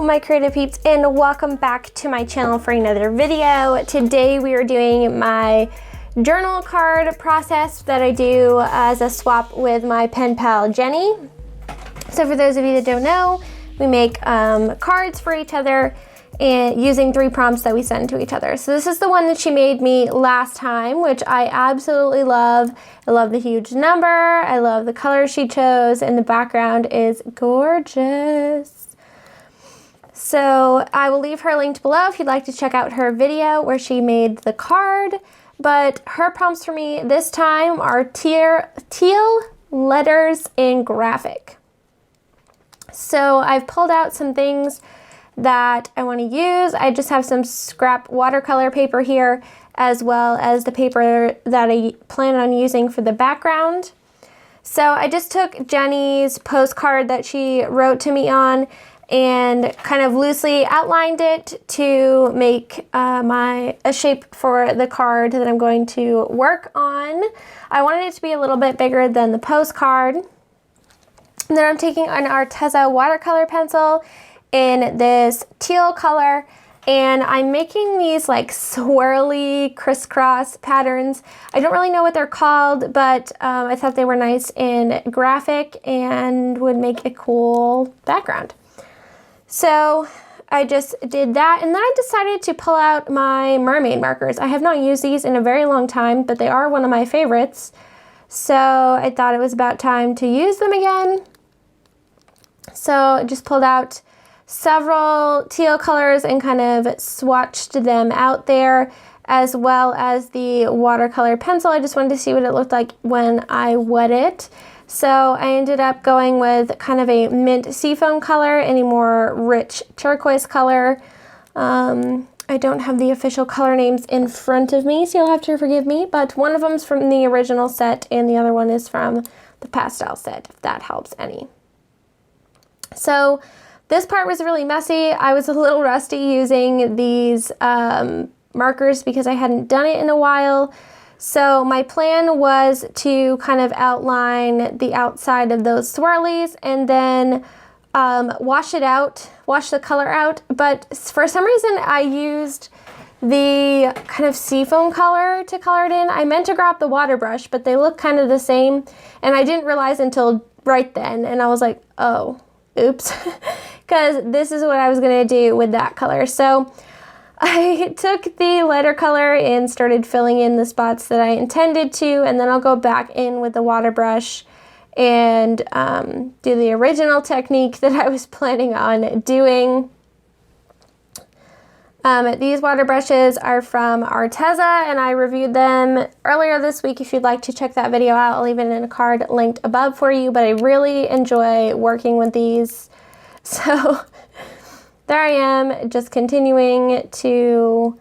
my creative peeps, and welcome back to my channel for another video. Today we are doing my journal card process that I do as a swap with my pen pal Jenny. So for those of you that don't know, we make cards for each other and using 3 prompts that we send to each other. So this is the one that she made me last time, which I absolutely love. I love the huge number, I love the color she chose, and the background is gorgeous. So I will leave her linked below if you'd like to check out her video where she made the card. But her prompts for me this time are teal, letters, and graphic. So I've pulled out some things that I want to use. I just have some scrap watercolor paper here, as well as the paper that I plan on using for the background. So I just took Jenny's postcard that she wrote to me on and kind of loosely outlined it to make a shape for the card that I'm going to work on. I wanted it to be a little bit bigger than the postcard. And then I'm taking an Arteza watercolor pencil in this teal color, and I'm making these like swirly crisscross patterns. I don't really know what they're called, but I thought they were nice and graphic and would make a cool background. So I just did that, and then I decided to pull out my mermaid markers. I have not used these in a very long time, but they are one of my favorites. So I thought it was about time to use them again. So I just pulled out several teal colors and kind of swatched them out there, as well as the watercolor pencil. I just wanted to see what it looked like when I wet it. So I ended up going with kind of a mint seafoam color and a more rich turquoise color. I don't have the official color names in front of me, so you'll have to forgive me, but one of them's from the original set and the other one is from the pastel set, if that helps any. So this part was really messy. I was a little rusty using these markers because I hadn't done it in a while. So my plan was to kind of outline the outside of those swirlies and then wash the color out. But for some reason I used the kind of seafoam color to color it in. I meant to grab the water brush, but they look kind of the same. And I didn't realize until right then. And I was like, oh, oops. Because this is what I was going to do with that color. So I took the lighter color and started filling in the spots that I intended to, and then I'll go back in with the water brush and do the original technique that I was planning on doing. These water brushes are from Arteza, and I reviewed them earlier this week. If you'd like to check that video out, I'll leave it in a card linked above for you, but I really enjoy working with these. So there I am, just continuing to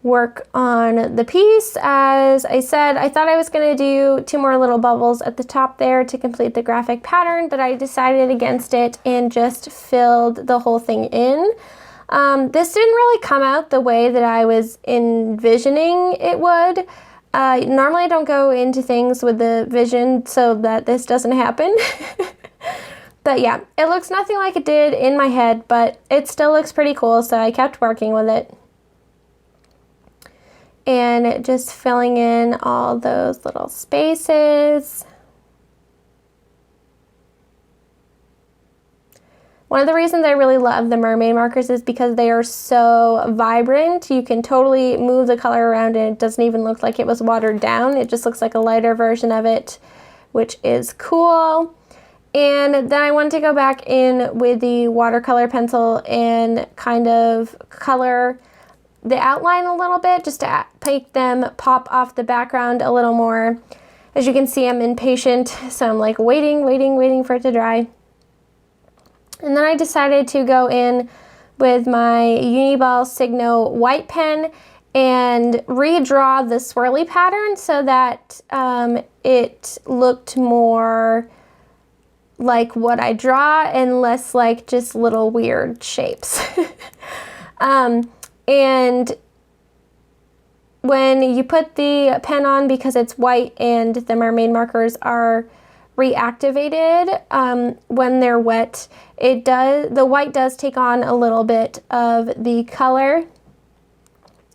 work on the piece. As I said, I thought I was going to do 2 more little bubbles at the top there to complete the graphic pattern, but I decided against it and just filled the whole thing in. This didn't really come out the way that I was envisioning it would. Normally I don't go into things with the vision so that this doesn't happen. But yeah, it looks nothing like it did in my head, but it still looks pretty cool, so I kept working with it. And just filling in all those little spaces. One of the reasons I really love the mermaid markers is because they are so vibrant. You can totally move the color around and it doesn't even look like it was watered down. It just looks like a lighter version of it, which is cool. And then I wanted to go back in with the watercolor pencil and kind of color the outline a little bit, just to make them pop off the background a little more. As you can see, I'm impatient, so I'm like waiting for it to dry. And then I decided to go in with my Uniball Signo white pen and redraw the swirly pattern so that it looked more like what I draw and less like just little weird shapes. And when you put the pen on, because it's white and the mermaid markers are reactivated when they're wet. The white does take on a little bit of the color,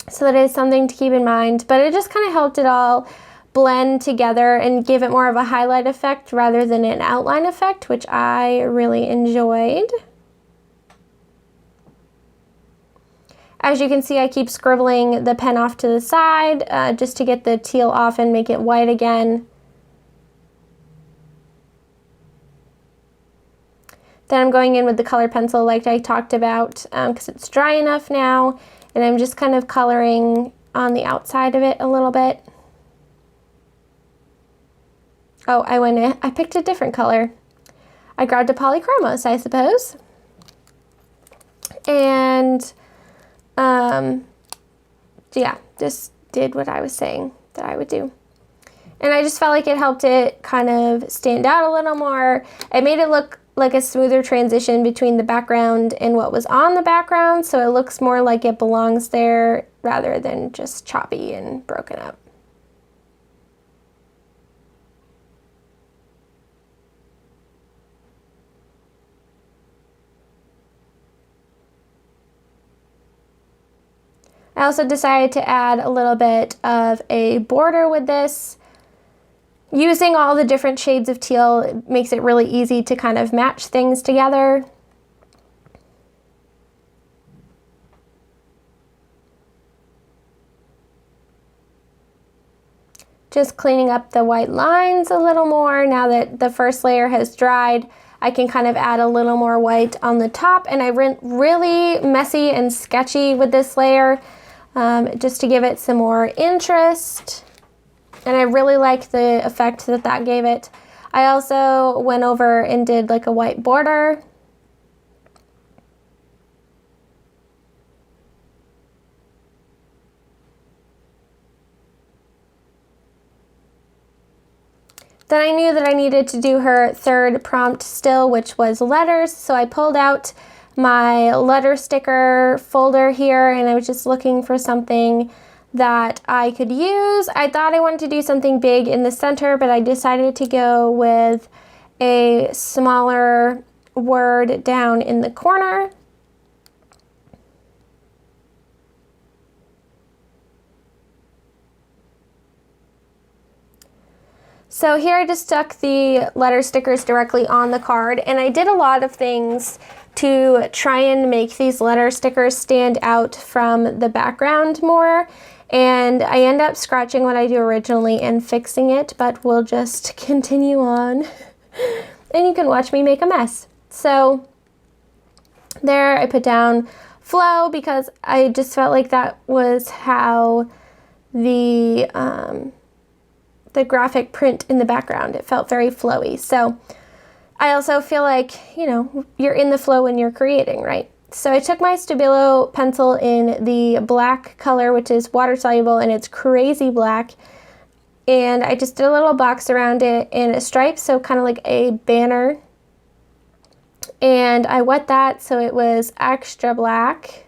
so that is something to keep in mind, but it just kind of helped it all blend together and give it more of a highlight effect rather than an outline effect, which I really enjoyed. As you can see, I keep scribbling the pen off to the side just to get the teal off and make it white again. Then I'm going in with the color pencil like I talked about because it's dry enough now, and I'm just kind of coloring on the outside of it a little bit. Oh, I picked a different color. I grabbed a polychromos, I suppose. And yeah, just did what I was saying that I would do. And I just felt like it helped it kind of stand out a little more. It made it look like a smoother transition between the background and what was on the background, so it looks more like it belongs there rather than just choppy and broken up. I also decided to add a little bit of a border with this. Using all the different shades of teal makes it really easy to kind of match things together. Just cleaning up the white lines a little more. Now that the first layer has dried, I can kind of add a little more white on the top, and I went really messy and sketchy with this layer just to give it some more interest. And I really like the effect that that gave it. I also went over and did like a white border. Then I knew that I needed to do her third prompt still, which was letters. So I pulled out my letter sticker folder here, and I was just looking for something that I could use. I thought I wanted to do something big in the center, but I decided to go with a smaller word down in the corner. So here I just stuck the letter stickers directly on the card, and I did a lot of things to try and make these letter stickers stand out from the background more. And I end up scratching what I do originally and fixing it, but we'll just continue on. And you can watch me make a mess. So there I put down flow because I just felt like that was how the graphic print in the background, it felt very flowy. So I also feel like, you know, you're in the flow when you're creating, right? So I took my Stabilo pencil in the black color, which is water soluble, and it's crazy black. And I just did a little box around it in a stripe, so kind of like a banner. And I wet that so it was extra black.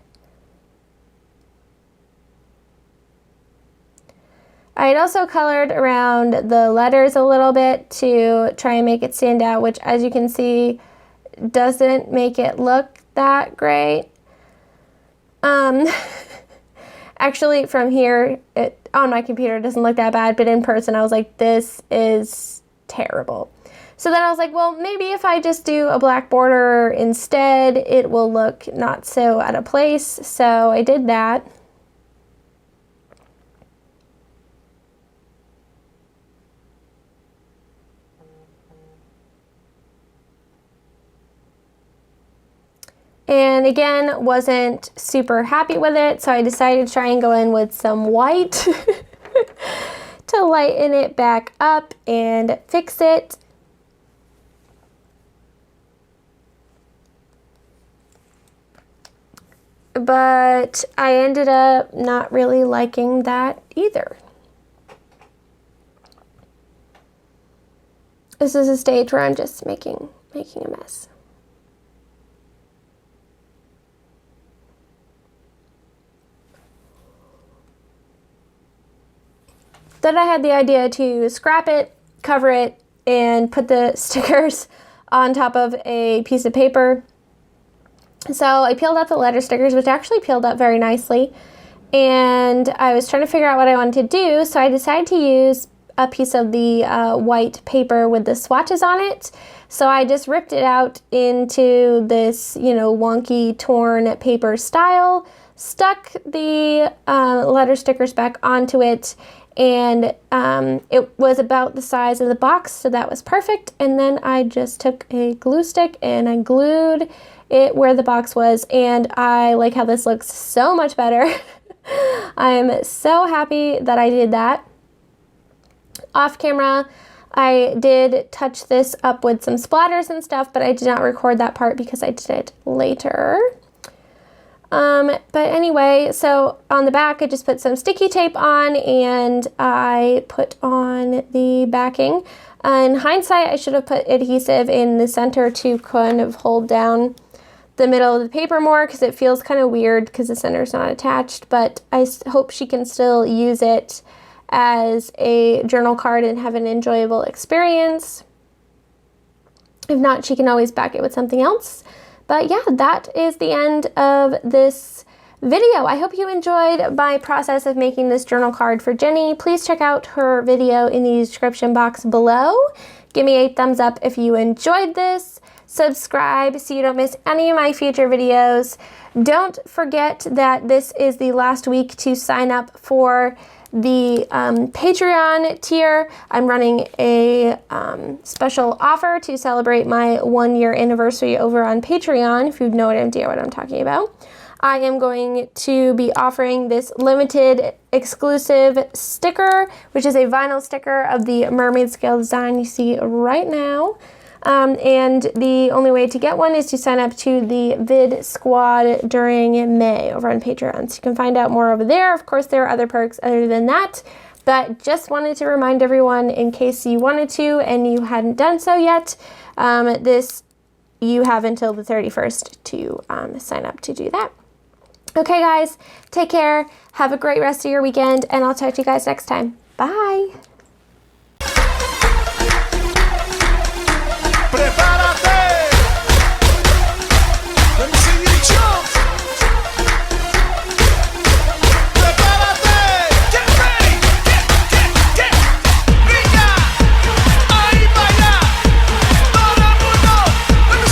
I had also colored around the letters a little bit to try and make it stand out, which, as you can see, doesn't make it look that great. Actually, from here, on my computer, it doesn't look that bad, but in person, I was like, this is terrible. So then I was like, well, maybe if I just do a black border instead, it will look not so out of place. So I did that. And again, wasn't super happy with it, so I decided to try and go in with some white to lighten it back up and fix it. But I ended up not really liking that either. This is a stage where I'm just making a mess. Then I had the idea to scrap it, cover it, and put the stickers on top of a piece of paper. So I peeled out the letter stickers, which actually peeled up very nicely. And I was trying to figure out what I wanted to do, so I decided to use a piece of the white paper with the swatches on it. So I just ripped it out into this, you know, wonky, torn paper style, stuck the letter stickers back onto it, and it was about the size of the box, so that was perfect. And then I just took a glue stick and I glued it where the box was, and I like how this looks so much better. I'm so happy that I did that. Off camera, I did touch this up with some splatters and stuff, but I did not record that part because I did it later. But anyway, so on the back, I just put some sticky tape on, and I put on the backing. In hindsight, I should have put adhesive in the center to kind of hold down the middle of the paper more, because it feels kind of weird because the center is not attached, but I hope she can still use it as a journal card and have an enjoyable experience. If not, she can always back it with something else. But yeah, that is the end of this video. I hope you enjoyed my process of making this journal card for Jenny. Please check out her video in the description box below. Give me a thumbs up if you enjoyed this. Subscribe so you don't miss any of my future videos. Don't forget that this is the last week to sign up for the Patreon tier. I'm running a special offer to celebrate my 1-year anniversary over on Patreon, if you have no idea what I'm talking about. I am going to be offering this limited exclusive sticker, which is a vinyl sticker of the mermaid scale design you see right now. And the only way to get one is to sign up to the Vid Squad during May over on Patreon. So you can find out more over there. Of course, there are other perks other than that, but just wanted to remind everyone in case you wanted to and you hadn't done so yet, you have until the 31st to sign up to do that. Okay, guys, take care. Have a great rest of your weekend, and I'll talk to you guys next time. Bye.